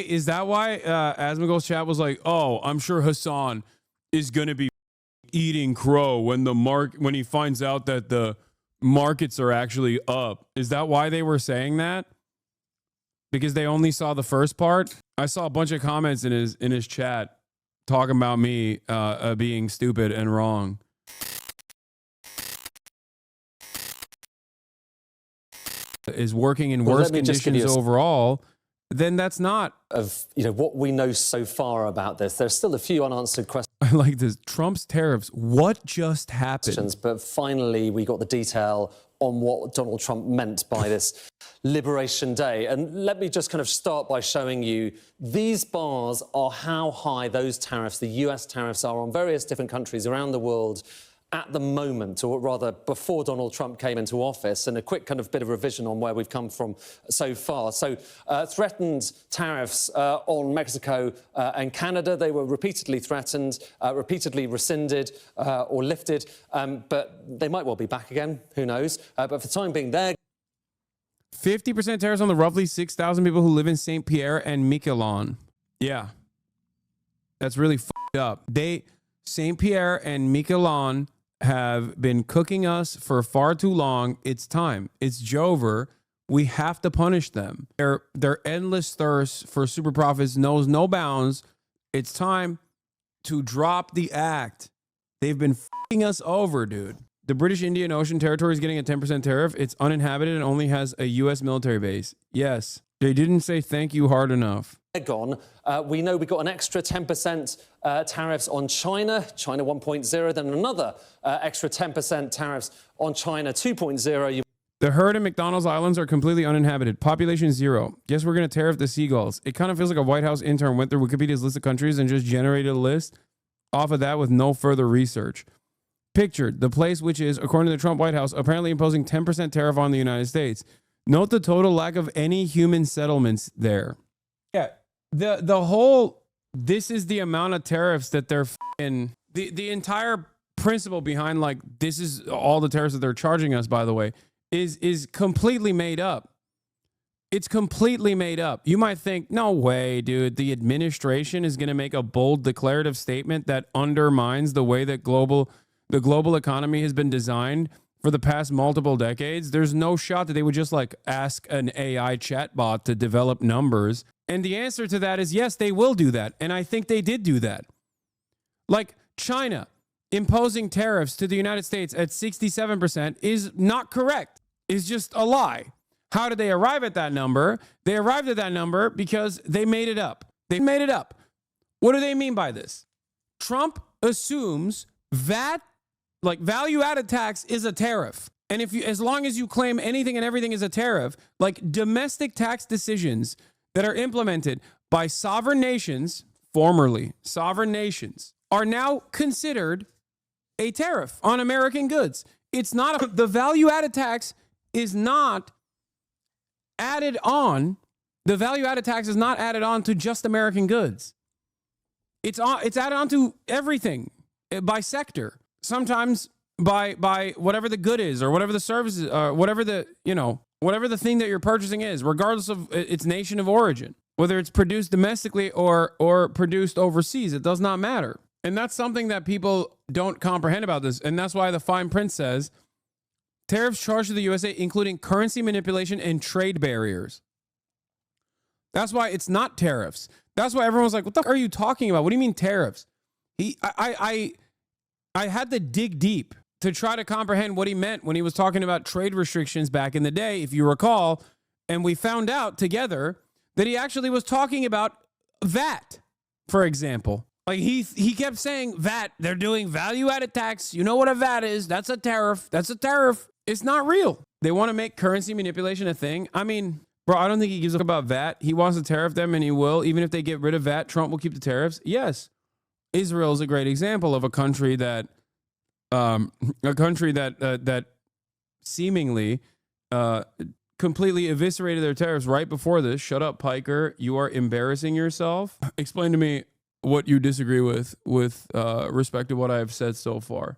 wait, is that why Asmongold's chat was like, oh, I'm sure Hasan is going to be eating crow when when he finds out that the markets are actually up? Is that why they were saying that? Because they only saw the first part? I saw a bunch of comments in his chat talking about me being stupid and wrong. Is working in worse conditions overall, then that's not of what we know so far about this. There's still a few unanswered questions. I like this. Trump's tariffs. What just happened? But finally, we got the detail on what Donald Trump meant by this Liberation Day. And let me just kind of start by showing you these bars are how high those tariffs, the US tariffs, are on various different countries around the world at the moment, or rather before Donald Trump came into office, and a quick kind of bit of revision on where we've come from so far. So threatened tariffs on Mexico and Canada. They were repeatedly threatened, repeatedly rescinded or lifted, but they might well be back again, who knows. But for the time being, they're 50% tariffs on the roughly 6,000 people who live in St. Pierre and Miquelon. Yeah. That's really fucked up. St. Pierre and Miquelon have been cooking us for far too long. It's time. It's Jover. We have to punish them. Their endless thirst for super profits knows no bounds. It's time to drop the act. They've been fucking us over, dude. The British Indian Ocean Territory is getting a 10% tariff. It's uninhabited and only has a U.S. military base. Yes, they didn't say thank you hard enough. Gone. We know we got an extra 10% tariffs on China, China 1.0, then another extra 10% tariffs on China 2.0. The herd in McDonald's Islands are completely uninhabited. Population 0. Guess we're going to tariff the seagulls. It kind of feels like a White House intern went through Wikipedia's list of countries and just generated a list off of that with no further research. Pictured, the place which is, according to the Trump White House, apparently imposing 10% tariff on the United States. Note the total lack of any human settlements there. Yeah. The whole, this is the amount of tariffs that they're fucking, the entire principle behind, like, this is all the tariffs that they're charging us, by the way, is completely made up. It's completely made up. You might think, no way, dude, the administration is going to make a bold declarative statement that undermines the way that the global economy has been designed for the past multiple decades. There's no shot that they would just like ask an AI chatbot to develop numbers. And the answer to that is yes, they will do that. And I think they did do that. Like China imposing tariffs to the United States at 67% is not correct. It's just a lie. How did they arrive at that number? They arrived at that number because they made it up. They made it up. What do they mean by this? Trump assumes VAT, like value-added tax, is a tariff. And as long as you claim anything and everything is a tariff, like domestic tax decisions that are implemented by sovereign nations, formerly sovereign nations, are now considered a tariff on American goods. It's not, the value-added tax is not added on. The value-added tax is not added on to just American goods. It's added on to everything by sector. Sometimes by whatever the good is, or whatever the service is, whatever the thing that you're purchasing is, regardless of its nation of origin, whether it's produced domestically or produced overseas, it does not matter. And that's something that people don't comprehend about this. And that's why the fine print says tariffs charged to the USA, including currency manipulation and trade barriers. That's why it's not tariffs. That's why everyone's like, what the fuck are you talking about? What do you mean tariffs? I had to dig deep to try to comprehend what he meant when he was talking about trade restrictions back in the day, if you recall. And we found out together that he actually was talking about VAT, for example. Like he kept saying VAT, they're doing value-added tax. You know what a VAT is? That's a tariff. That's a tariff. It's not real. They want to make currency manipulation a thing. I mean, bro, I don't think he gives a fuck about VAT. He wants to tariff them, and he will. Even if they get rid of VAT, Trump will keep the tariffs. Yes. Israel is a great example of a country that seemingly completely eviscerated their tariffs right before this. Shut up, Piker. You are embarrassing yourself. Explain to me what you disagree with respect to what I have said so far.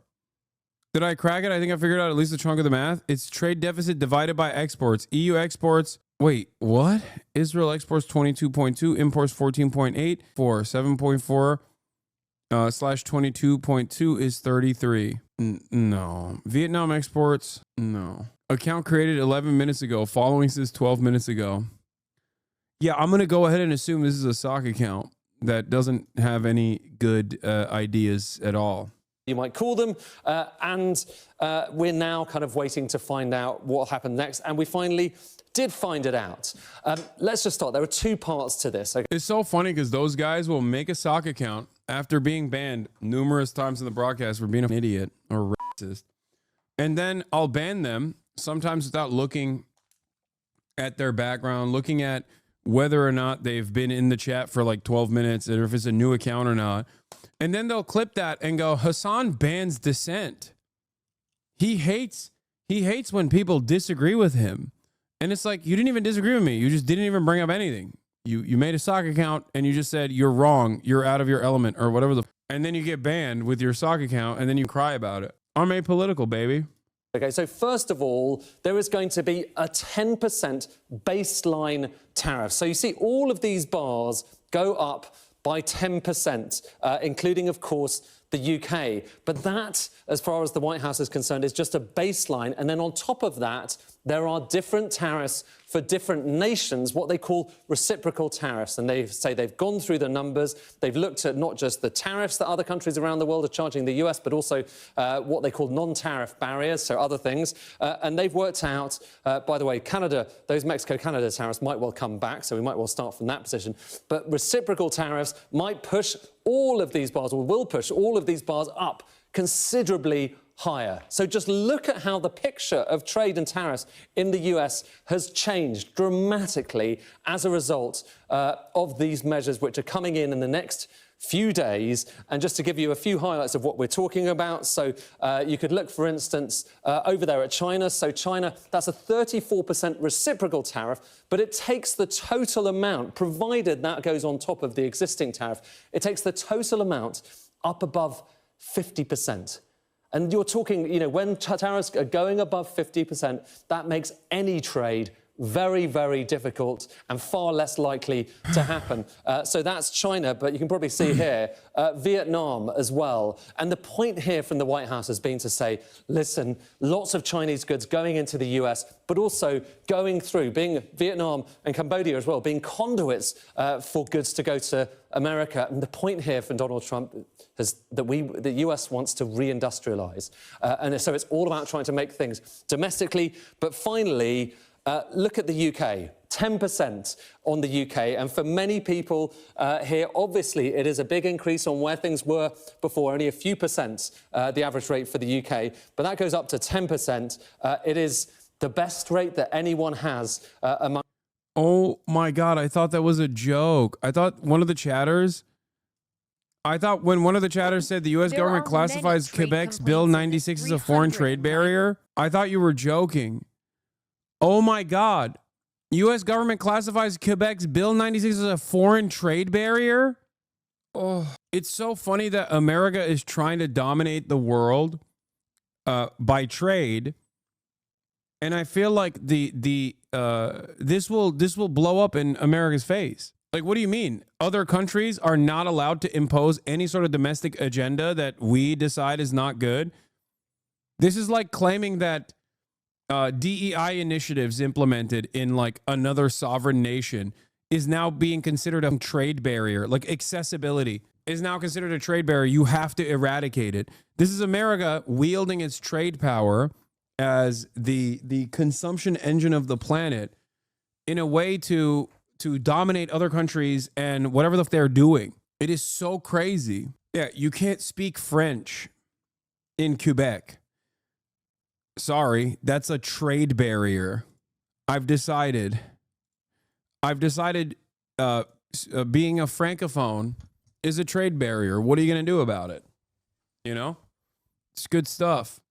Did I crack it? I think I figured out at least a chunk of the math. It's trade deficit divided by exports. EU exports. Wait, what? Israel exports 22.2, imports 14.8, 7.4 slash 22.2 is 33. No. Vietnam exports. No. Account created 11 minutes ago. Following says 12 minutes ago. Yeah, I'm going to go ahead and assume this is a sock account that doesn't have any good ideas at all. You might call them, and we're now kind of waiting to find out what happened next, and we finally did find it out. Let's just start. There are two parts to this. Okay? It's so funny because those guys will make a sock account after being banned numerous times in the broadcast for being an idiot or racist, and then I'll ban them sometimes without looking at their background, looking at whether or not they've been in the chat for like 12 minutes or if it's a new account or not. And then they'll clip that and go, Hasan bans dissent. He hates when people disagree with him. And it's like, you didn't even disagree with me. You just didn't even bring up anything. You made a sock account and you just said, you're wrong. You're out of your element or whatever. And then you get banned with your sock account and then you cry about it. I'm apolitical, baby. Okay, so first of all, there is going to be a 10% baseline tariff. So you see all of these bars go up by 10%, including, of course, the UK. But that, as far as the White House is concerned, is just a baseline. And then on top of that, there are different tariffs for different nations, what they call reciprocal tariffs. And they say they've gone through the numbers. They've looked at not just the tariffs that other countries around the world are charging the US, but also what they call non-tariff barriers, so other things. And they've worked out, by the way, Canada, those Mexico-Canada tariffs might well come back, so we might well start from that position. But reciprocal tariffs might push all of these bars, or will push all of these bars up considerably higher. So just look at how the picture of trade and tariffs in the US has changed dramatically as a result of these measures which are coming in the next few days. And just to give you a few highlights of what we're talking about. So you could look, for instance, over there at China. So China, that's a 34% reciprocal tariff, but it takes the total amount, provided that goes on top of the existing tariff, it takes the total amount up above 50%. And you're talking, you know, when tariffs are going above 50%, that makes any trade very, very difficult and far less likely to happen. So that's China, but you can probably see here, Vietnam as well. And the point here from the White House has been to say, listen, lots of Chinese goods going into the US, but also going through, being Vietnam and Cambodia as well, being conduits for goods to go to America. And the point here from Donald Trump is that the US wants to reindustrialize. And so it's all about trying to make things domestically. But finally, look at the UK, 10% on the UK. And for many people here, obviously, it is a big increase on where things were before, only a few percent, the average rate for the UK. But that goes up to 10%. It is the best rate that anyone has among... Oh, my God. I thought that was a joke. I thought when one of the chatters said the U.S. government classifies Quebec's Bill 96 as a foreign trade barrier, I thought you were joking. Oh, my God. U.S. government classifies Quebec's Bill 96 as a foreign trade barrier? Oh, it's so funny that America is trying to dominate the world by trade. And I feel like this will blow up in America's face. Like, what do you mean? Other countries are not allowed to impose any sort of domestic agenda that we decide is not good? This is like claiming that DEI initiatives implemented in like another sovereign nation is now being considered a trade barrier. Like accessibility is now considered a trade barrier. You have to eradicate it. This is America wielding its trade power as the consumption engine of the planet in a way to dominate other countries and whatever they're doing. It is so crazy. Yeah, you can't speak French in Quebec. Sorry, that's a trade barrier. I've decided being a francophone is a trade barrier. What are you going to do about it? You know? It's good stuff.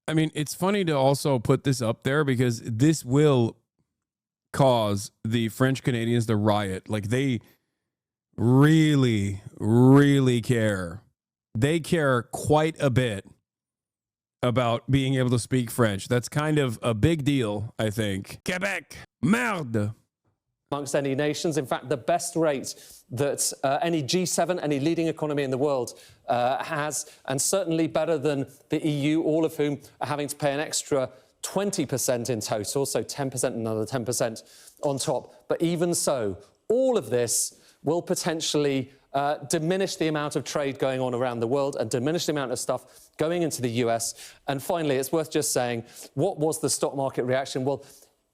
I mean, it's funny to also put this up there because this will cause the French Canadians to riot. Like really, really care. They care quite a bit about being able to speak French. That's kind of a big deal, I think. Quebec, merde. Amongst any nations. In fact, the best rate that any G7, any leading economy in the world has, and certainly better than the EU, all of whom are having to pay an extra 20% in total, so 10% and another 10% on top. But even so, all of this will potentially diminish the amount of trade going on around the world and diminish the amount of stuff going into the US. And finally, it's worth just saying, what was the stock market reaction? Well,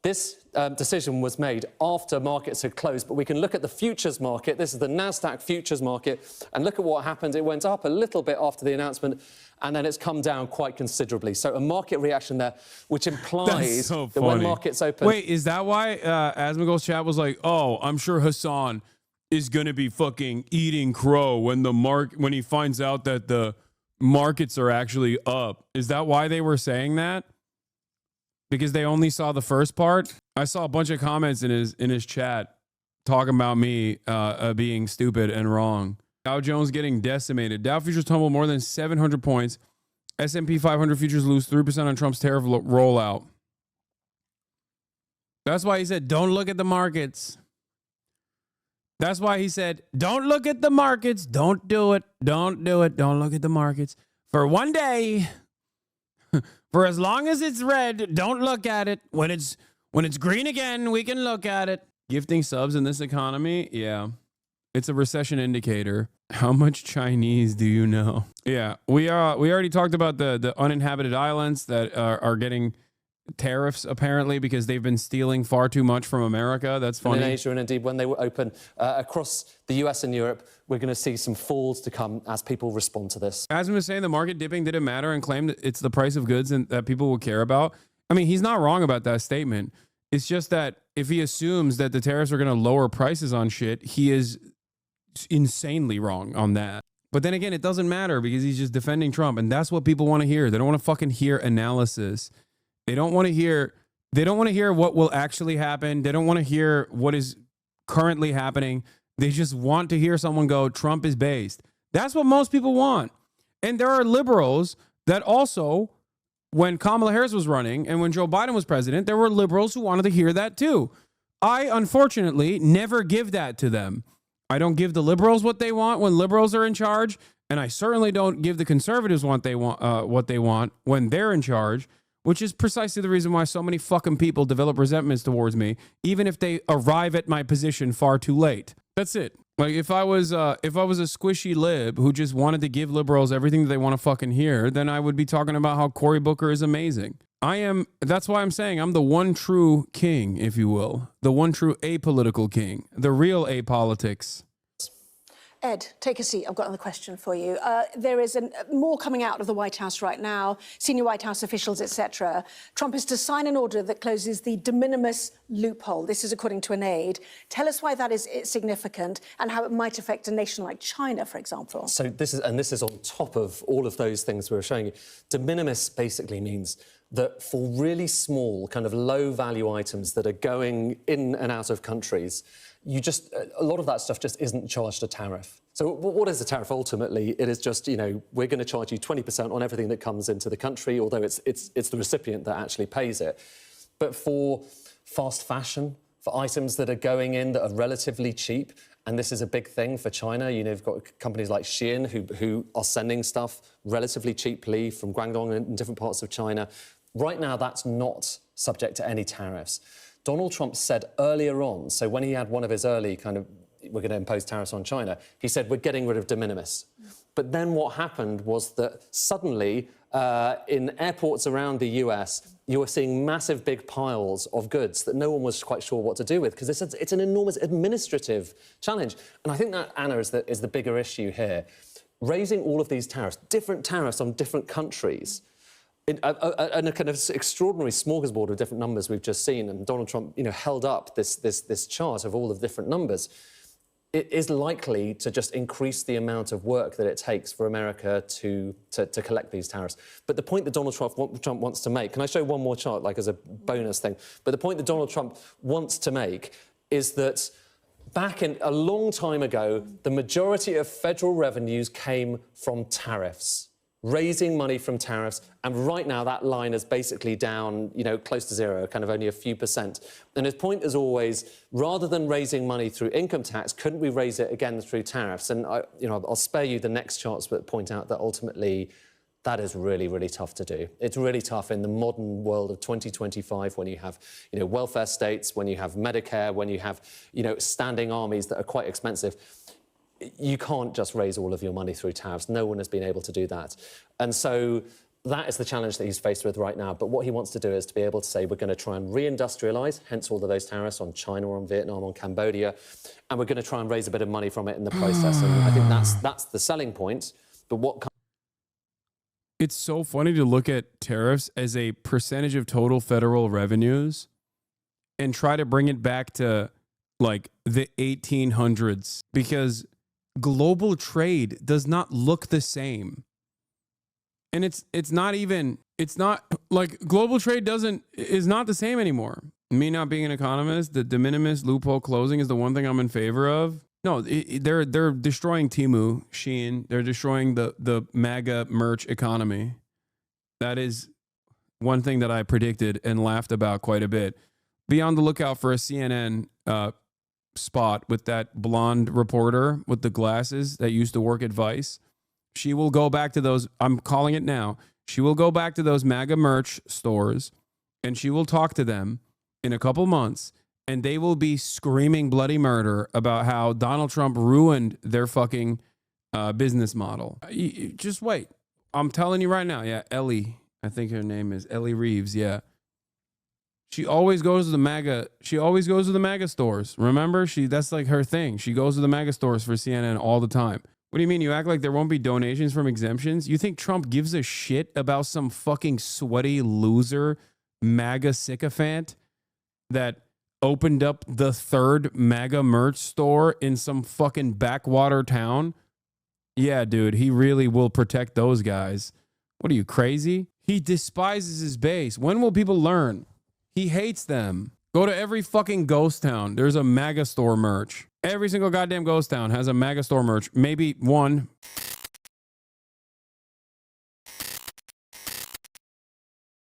this decision was made after markets had closed, but we can look at the futures market. This is the NASDAQ futures market, and look at what happened. It went up a little bit after the announcement, and then it's come down quite considerably. So a market reaction there, which implies that when markets open... Wait, is that why Asmagul's chat was like, oh, I'm sure Hasan is going to be fucking eating crow when he finds out that the markets are actually up? Is that why they were saying that? Because they only saw the first part? I saw a bunch of comments in his chat talking about me being stupid and wrong. Dow Jones getting decimated. Dow futures tumble more than 700 points. S&P 500 futures lose 3% on Trump's tariff rollout. That's why he said, don't look at the markets. That's why he said, don't look at the markets. Don't do it. Don't do it. Don't look at the markets. For one day... For as long as it's red, don't look at it. When it's green again, we can look at it. Gifting subs in this economy? Yeah. It's a recession indicator. How much Chinese do you know? Yeah, we already talked about the uninhabited islands that are getting tariffs, apparently, because they've been stealing far too much from America. That's funny. And in Asia, and indeed when they were open across the US and Europe, we're going to see some falls to come as people respond to this. Asman was saying the market dipping didn't matter and claimed that it's the price of goods and that people will care about. I mean, he's not wrong about that statement. It's just that if he assumes that the tariffs are going to lower prices on shit, he is insanely wrong on that. But then again, it doesn't matter because he's just defending Trump, and that's what people want to hear. They don't want to fucking hear analysis. They don't want to hear what will actually happen. They don't want to hear what is currently happening. They just want to hear someone go, Trump is based. That's what most people want. And there are liberals that also, when Kamala Harris was running and when Joe Biden was president, there were liberals who wanted to hear that too. I, unfortunately, never give that to them. I don't give the liberals what they want when liberals are in charge, and I certainly don't give the conservatives what they want when they're in charge, which is precisely the reason why so many fucking people develop resentments towards me, even if they arrive at my position far too late. That's it. Like if I was a squishy lib who just wanted to give liberals everything that they want to fucking hear, then I would be talking about how Cory Booker is amazing. That's why I'm saying I'm the one true king, if you will. The one true apolitical king. The real apolitics. Ed, take a seat. I've got another question for you. There is more coming out of the White House right now, senior White House officials, etc. Trump is to sign an order that closes the de minimis loophole. This is according to an aide. Tell us why that is significant and how it might affect a nation like China, for example. So this is on top of all of those things we were showing you. De minimis basically means that for really small, kind of low-value items that are going in and out of countries, a lot of that stuff just isn't charged a tariff. So what is a tariff? Ultimately, it is just, we're going to charge you 20% on everything that comes into the country, although it's the recipient that actually pays it. But for fast fashion, for items that are going in that are relatively cheap, and this is a big thing for China, you've got companies like Shein who are sending stuff relatively cheaply from Guangdong and different parts of China. Right now, that's not subject to any tariffs. Donald Trump said earlier on, so when he had one of his early we're going to impose tariffs on China, he said, we're getting rid of de minimis. But then what happened was that suddenly, in airports around the US, you were seeing massive big piles of goods that no one was quite sure what to do with, because it's an enormous administrative challenge. And I think that, Anna, is the bigger issue here. Raising all of these tariffs, different tariffs on different countries, and a kind of extraordinary smorgasbord of different numbers we've just seen, and Donald Trump, held up this chart of all the different numbers. It is likely to just increase the amount of work that it takes for America to collect these tariffs. But the point that Donald Trump wants to make, can I show one more chart, like as a bonus thing? But the point that Donald Trump wants to make is that Back in a long time ago, the majority of federal revenues came from tariffs, raising money from tariffs. And right now, that line is basically down, you know, close to zero, kind of only a few percent. And his point is always, rather than raising money through income tax, couldn't we raise it again through tariffs? And I'll spare you the next charts, but point out that ultimately, that is really, really tough to do. It's really tough in the modern world of 2025 when you have, welfare states, when you have Medicare, when you have, standing armies that are quite expensive. You can't just raise all of your money through tariffs. No one has been able to do that. And so that is the challenge that he's faced with right now. But what he wants to do is to be able to say, we're going to try and reindustrialize, hence all of those tariffs on China, on Vietnam, on Cambodia, and we're going to try and raise a bit of money from it in the process. And I think that's the selling point. But what It's so funny to look at tariffs as a percentage of total federal revenues and try to bring it back to like the 1800s, because global trade does not look the same. And it's not like global trade is not the same anymore. Me not being an economist, the de minimis loophole closing is the one thing I'm in favor of. No, they're destroying Temu, Shein. They're destroying the MAGA merch economy. That is one thing that I predicted and laughed about quite a bit. Be on the lookout for a CNN spot with that blonde reporter with the glasses that used to work at Vice. She will go back to those, I'm calling it now, she will go back to those MAGA merch stores and she will talk to them in a couple months. And they will be screaming bloody murder about how Donald Trump ruined their fucking business model. Just wait. I'm telling you right now. Yeah, Ellie. I think her name is Ellie Reeves. Yeah. She always goes to the MAGA. She always goes to the MAGA stores. Remember? That's like her thing. She goes to the MAGA stores for CNN all the time. What do you mean? You act like there won't be donations from exemptions? You think Trump gives a shit about some fucking sweaty loser MAGA sycophant that opened up the third MAGA merch store in some fucking backwater town? Yeah, dude, he really will protect those guys. What are you, crazy? He despises his base. When will people learn? He hates them. Go to every fucking ghost town. There's a MAGA store merch. Every single goddamn ghost town has a MAGA store merch. Maybe one.